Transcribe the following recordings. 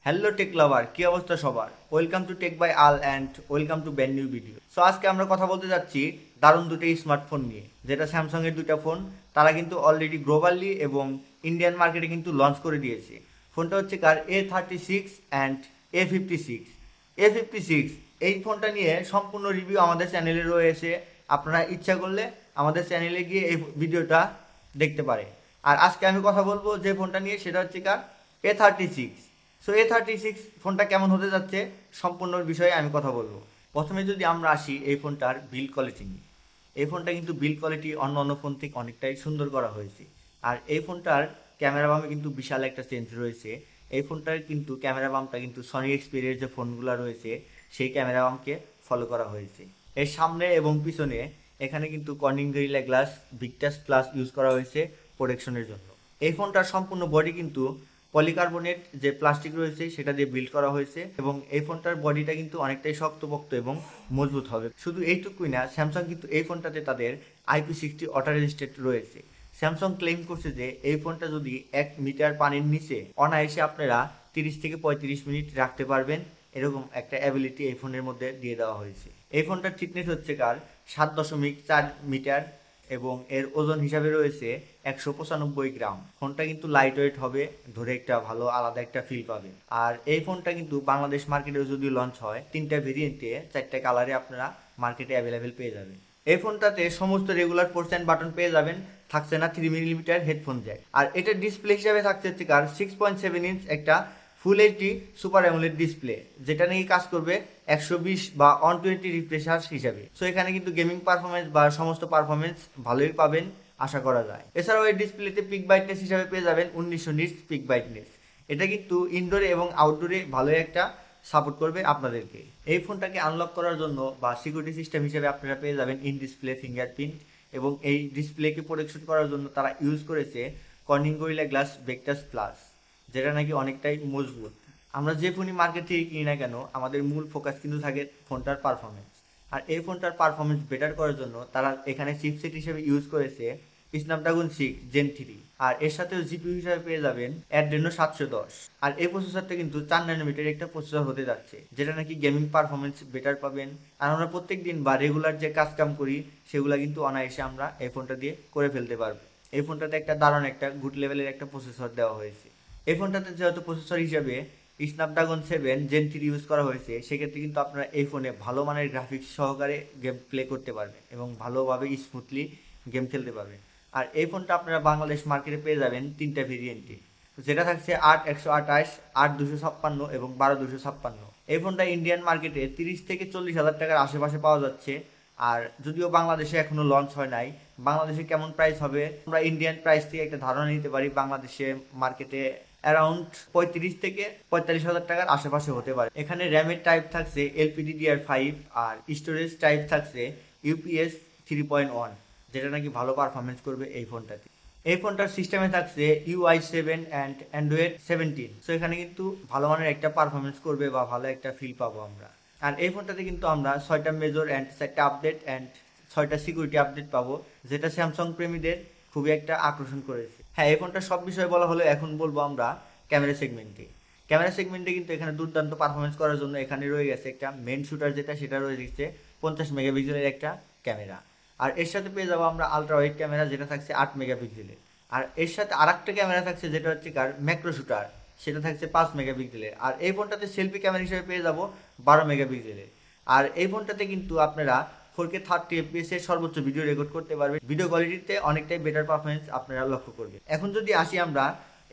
Hello take লাভার, কি অবস্থা সবার? Welcome to tech by Al and welcome to brand new video. So আজকে আমরা কথা বলতে যাচ্ছি দারুণ দুটো স্মার্টফোন নিয়ে, যেটা স্যামসাং এর দুটো ফোন। তারা কিন্তু অলরেডি গ্লোবালি এবং ইন্ডিয়ান মার্কেটে কিন্তু লঞ্চ করে দিয়েছে। ফোনটা হচ্ছে কার A36 অ্যান্ড A56। A56 এই ফোনটা নিয়ে সম্পূর্ণ রিভিউ আমাদের চ্যানেলে রয়েছে। আপনারা ইচ্ছা করলে আমাদের চ্যানেলে গিয়ে এই ভিডিওটা দেখতে পারে। আর আজকে আমি কথা বলবো যে ফোনটা নিয়ে, সেটা হচ্ছে কার A36। সো A36 ফোনটা কেমন হতে যাচ্ছে সম্পূর্ণ বিষয়ে আমি কথা বলবো। প্রথমে যদি আমরা আসি এই ফোনটার বিল্ড কোয়ালিটি নিয়ে, এই ফোনটা কিন্তু বিল্ড কোয়ালিটি অন্য অন্য ফোন থেকে অনেকটাই সুন্দর করা হয়েছে। আর এই ফোনটার ক্যামেরা বামে কিন্তু বিশাল একটা চেঞ্জ রয়েছে। এই ফোনটার কিন্তু ক্যামেরা বামটা কিন্তু সনি এক্সপিরিয়ার যে ফোনগুলো রয়েছে সেই ক্যামেরা বামকে ফলো করা হয়েছে। এর সামনে এবং পিছনে এখানে কিন্তু Corning gorilla glass Victus plus use করা হয়েছে প্রোটেকশনের জন্য। এই ফোনটার সম্পূর্ণ বডি কিন্তু পলিকার্বনেট যে প্লাস্টিক রয়েছে সেটা দিয়ে বিল্ড করা হয়েছে, এবং এই ফোনটার বডিটা কিন্তু অনেকটাই শক্তপোক্ত এবং মজবুত হবে। শুধু এইটুকুই না, স্যামসাং কিন্তু এই ফোনটাতে তাদের IP60 অটো রেজিস্ট্রেড রয়েছে। স্যামসাং ক্লেম করছে যে এই ফোনটা যদি 1 মিটার পানির নিচে অনায়াসে আপনারা 30 থেকে 35 মিনিট রাখতে পারবেন, এরকম একটা অ্যাবিলিটি এই ফোনের মধ্যে দিয়ে দেওয়া হয়েছে। এই ফোনটার থিকনেস হচ্ছে কার 7.4 মিটার এবং এর ওজন হিসাবে রয়েছে 195 গ্রাম। ফোনটা কিন্তু লাইট ওয়েট হবে, ধরে একটা ভালো আলাদা একটা ফিল পাবেন। আর এই ফোনটা কিন্তু বাংলাদেশ মার্কেটেও যদি লঞ্চ হয় 3টা ভেরিয়েন্টে 4টা কালারে আপনারা মার্কেটে অ্যাভেলেবেল পেয়ে যাবেন। এই ফোনটাতে সমস্ত রেগুলার পোর্টস অ্যান্ড বাটন পেয়ে যাবেন, থাকছে না 3mm হেডফোন জ্যাক। আর এটা ডিসপ্লে হিসাবে থাকছে হচ্ছে কার 6.7 ইঞ্চ একটা full HD super AMOLED display, যেটা নাকি কাজ করবে 120 বা 120 রিফ্রেশ হিসাবে। সো এখানে কিন্তু গেমিং পারফরমেন্স বা সমস্ত পারফরমেন্স ভালোই পাবেন আশা করা যায়। এছাড়াও এই ডিসপ্লেতে পিক ব্রাইটনেস হিসাবে পেয়ে যাবেন 1900 নিটস পিক ব্রাইটনেস। এটা কিন্তু ইনডোরে এবং আউটডোরে ভালোই একটা সাপোর্ট করবে আপনাদেরকে। এই ফোনটাকে আনলক করার জন্য বা সিকিউরিটি সিস্টেম হিসেবে আপনারা পেয়ে যাবেন ইন ডিসপ্লে ফিঙ্গারপ্রিন্ট, এবং এই ডিসপ্লেকে প্রোটেকশন করার জন্য তারা ইউজ করেছে Corning gorilla glass Victus plus, যেটা নাকি অনেকটাই মজবুত। আমরা যে ফোনই মার্কেট থেকে কিনি না কেন, আমাদের মূল ফোকাস কিন্তু থাকে ফোনটার পারফরমেন্স। আর এই ফোনটার পারফরমেন্স বেটার করার জন্য তারা এখানে চিপসেট হিসেবে ইউজ করেছে স্ন্যাপড্রাগন 6 Gen 3। আর এর সাথেও জিপিইউ হিসাবে পেয়ে যাবেন অ্যাড্রেনো 710। আর এই প্রসেসরটা কিন্তু 4 ন্যানোমিটার একটা প্রসেসর হতে যাচ্ছে, যেটা নাকি গেমিং পারফরমেন্স বেটার পাবেন। আর আমরা প্রত্যেক দিন বা রেগুলার যে কাজ কাম করি সেগুলো কিন্তু অনায়াসে আমরা এই ফোনটা দিয়ে করে ফেলতে পারবো। এই ফোনটাতে একটা দারুণ একটা গুড লেভেলের একটা প্রসেসর দেওয়া হয়েছে। এই ফোনটাতে যেহেতু প্রসেসর হিসাবে স্ন্যাপড্রাগন 7 Gen 3 ইউজ করা হয়েছে, সেক্ষেত্রে কিন্তু আপনারা এই ফোনে ভালো মানের গ্রাফিক্স সহকারে গেম প্লে করতে পারবেন এবং ভালোভাবে স্মুথলি গেম খেলতে পারবেন। আর এই ফোনটা আপনারা বাংলাদেশ মার্কেটে পেয়ে যাবেন 3টা ভেরিয়েন্টে, যেটা থাকছে 8/128, 8/256 এবং 12/256। এই ফোনটা ইন্ডিয়ান মার্কেটে 30 থেকে 40 হাজার টাকার আশেপাশে পাওয়া যাচ্ছে। আর যদিও বাংলাদেশে এখনো লঞ্চ হয় নাই, বাংলাদেশে কেমন প্রাইস হবে আমরা ইন্ডিয়ান প্রাইস থেকে একটা ধারণা নিতে পারি। বাংলাদেশে মার্কেটে অ্যারাউন্ড 35 থেকে 45 হাজার টাকার আশেপাশে হতে পারে। এখানে র্যামের টাইপ থাকছে LPDDR5 আর স্টোরেজ টাইপ থাকছে UPS 3.1, যেটা নাকি ভালো পারফরমেন্স করবে এই ফোনটাতে। এই ফোনটার সিস্টেমে থাকছে UI7 অ্যান্ড অ্যান্ড্রয়েড 17। সো এখানে কিন্তু ভালো মানের একটা পারফরমেন্স করবে বা ভালো একটা ফিল পাবো আমরা। আর এই ফোনটাতে কিন্তু আমরা 6টা মেজর অ্যান্ড 4টা আপডেট অ্যান্ড 6টা সিকিউরিটি আপডেট পাবো, যেটা স্যামসাং প্রেমীদের খুবই একটা আকর্ষণ করেছে। হ্যাঁ, এই ফোনটার সব বিষয়ে বলা হলো, এখন বলবো আমরা ক্যামেরা সেগমেন্টে। ক্যামেরা সেগমেন্টে কিন্তু এখানে দুর্দান্ত পারফরমেন্স করার জন্য এখানে রয়ে গেছে একটা মেন শুটার, সেটা রয়ে গেছে 50 মেগাপিক্সেলের একটা ক্যামেরা। আর এর সাথে পেয়ে যাবো আমরা আলট্রা ওয়াইড ক্যামেরা, যেটা থাকছে 8 মেগাপিক্সেলের। আর এর সাথে আরেকটা ক্যামেরা থাকছে যেটা হচ্ছে কার ম্যাক্রো শুটার, সেটা থাকছে 5 মেগাপিক্সেলের। আর এই ফোনটাতে সেলফি ক্যামেরা হিসেবে পেয়ে যাবো 12 মেগাপিক্সেলের। আর এই ফোনটাতে কিন্তু আপনারা 4K 30 FPS এর সর্বোচ্চ ভিডিও রেকর্ড করতে পারবেন। ভিডিও কোয়ালিটিতে অনেকটাই বেটার পারফরমেন্স আপনারা লক্ষ্য করবেন। এখন যদি আসি আমরা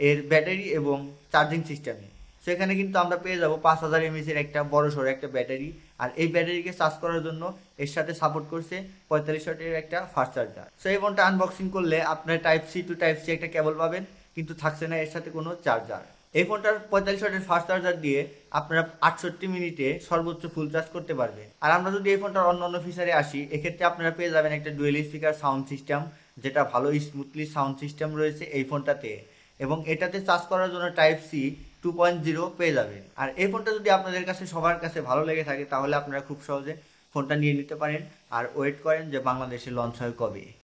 এর ব্যাটারি এবং চার্জিং সিস্টেমে, সেখানে কিন্তু আমরা পেয়ে যাবো 5000 mAh এর একটা বড় সড়ো একটা ব্যাটারি। আর এই ব্যাটারিকে চার্জ করার জন্য এর সাথে সাপোর্ট করছে 45 ওয়াটের একটা ফাস্ট চার্জার। সো এই ফোনটা আনবক্সিং করলে আপনার Type-C to Type-C একটা কেবল পাবেন, কিন্তু থাকছে না এর সাথে কোনো চার্জার। এই ফোনটার 45 ওয়াটের ফাস্ট চার্জার দিয়ে আপনারা 68 মিনিটে সর্বোচ্চ ফুল চার্জ করতে পারবেন। আর আমরা যদি এই ফোনটার অন্য ফিচারে আসি, এক্ষেত্রে আপনারা পেয়ে যাবেন একটা ডুয়েল স্পিকার সাউন্ড সিস্টেম, যেটা ভালো স্মুথলি সাউন্ড সিস্টেম রয়েছে এই ফোনটাতে, এবং এটাতে চার্জ করার জন্য Type-C 2.0 পেয়ে যাবেন। আর এই ফোনটা যদি আপনাদের কাছে সবার কাছে ভালো লেগে থাকে, তাহলে আপনারা খুব সহজে ফোনটা নিয়ে নিতে পারেন। আর ওয়েট করেন যে বাংলাদেশে লঞ্চ হয় কবে।